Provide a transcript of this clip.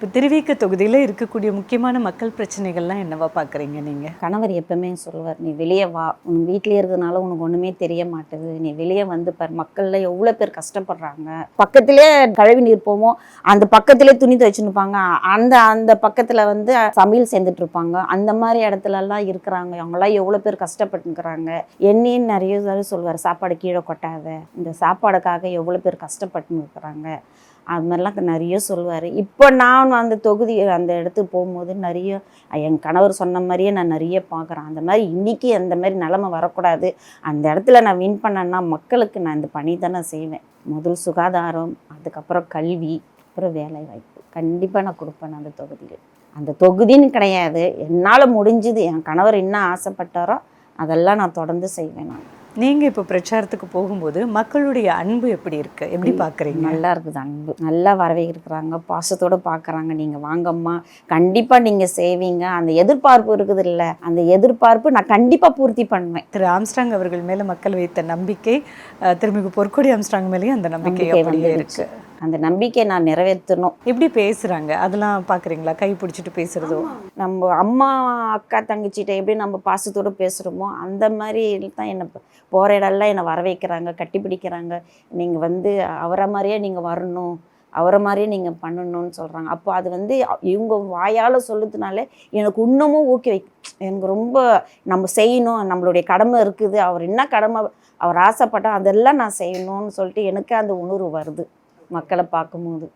இப்போ திருவிக தொகுதியில் இருக்கக்கூடிய முக்கியமான மக்கள் பிரச்சனைகள்லாம் என்னவா பார்க்குறீங்க நீங்கள்? கணவர் எப்பவுமே சொல்லுவார், நீ வெளியே வா, உன் வீட்டிலே இருக்கிறதுனால உனக்கு ஒன்றுமே தெரிய மாட்டுது, நீ வெளியே வந்து பார், மக்களில் எவ்வளோ பேர் கஷ்டப்படுறாங்க. பக்கத்திலே கழிவு நீர் போவோம், அந்த பக்கத்திலே துணி துவைச்சுருப்பாங்க, அந்த அந்த பக்கத்தில் வந்து சமையல் செஞ்சுட்டு இருப்பாங்க. அந்த மாதிரி இடத்துலலாம் இருக்கிறாங்க, அவங்களாம் எவ்வளோ பேர் கஷ்டப்பட்டுருக்குறாங்க. என்னையும் நிறைய சொல்லுவார், சாப்பாடு கீழே கொட்டாத, இந்த சாப்பாடுக்காக எவ்வளோ பேர் கஷ்டப்பட்டுன்னு இருக்கிறாங்க. அது மாதிரிலாம் நிறைய சொல்லுவார். இப்போ நான் அந்த தொகுதி அந்த இடத்துக்கு போகும்போது நிறைய என் கணவர் சொன்ன மாதிரியே நான் நிறைய பார்க்குறேன். அந்த மாதிரி இன்றைக்கி அந்த மாதிரி நிலமை வரக்கூடாது. அந்த இடத்துல நான் வின் பண்ணேன்னா மக்களுக்கு நான் இந்த பணி தான் நான் செய்வேன். முதல் சுகாதாரம், அதுக்கப்புறம் கல்வி, அப்புறம் வேலை வாய்ப்பு கண்டிப்பாக நான் கொடுப்பேன் அந்த தொகுதியில். அந்த தொகுதின்னு கிடையாது, என்னால் முடிஞ்சது என் கணவர் என்ன ஆசைப்பட்டாரோ அதெல்லாம் நான் தொடர்ந்து செய்வேன். நான் நீங்கள் இப்போ பிரச்சாரத்துக்கு போகும்போது மக்களுடைய அன்பு எப்படி இருக்குது, எப்படி பார்க்குறீங்க? நல்லா இருக்குது அன்பு, நல்லா வரவேற்கிறாங்க, பாசத்தோடு பார்க்குறாங்க. நீங்கள் வாங்கம்மா, கண்டிப்பாக நீங்கள் செய்வீங்க, அந்த எதிர்பார்ப்பு இருக்குது இல்லை, அந்த எதிர்பார்ப்பு நான் கண்டிப்பாக பூர்த்தி பண்ணுவேன். திரு ஆம்ஸ்ட்ராங் அவர்கள் மேலே மக்கள் வைத்த நம்பிக்கை, திருமிகு பொற்கொடி ஆம்ஸ்ட்ராங் மேலேயும் அந்த நம்பிக்கை அப்படியே இருக்குது. அந்த நம்பிக்கையை நான் நிறைவேற்றணும். எப்படி பேசுகிறாங்க அதெல்லாம் பார்க்குறீங்களா? கை பிடிச்சிட்டு பேசுகிறதோ, நம்ம அம்மா அக்கா தங்கச்சிட்ட எப்படி நம்ம பாசத்தோடு பேசுகிறோமோ அந்த மாதிரி தான் என்னை போகிற இடம்லாம் என்னை வர வைக்கிறாங்க, கட்டி பிடிக்கிறாங்க. நீங்கள் வந்து அவரை மாதிரியே நீங்கள் வரணும், அவரை மாதிரியே நீங்கள் பண்ணணும்னு சொல்கிறாங்க. அப்போ அது வந்து இவங்க வாயால் சொல்லுறதுனால எனக்கு இன்னமும் எனக்கு ரொம்ப நம்ம செய்யணும், நம்மளுடைய கடமை இருக்குது, அவர் என்ன கடமை அவர் ஆசைப்பட்டால் அதெல்லாம் நான் செய்யணும்னு சொல்லிட்டு எனக்கு அந்த உணர்வு வருது மக்களை பார்க்கும்போது.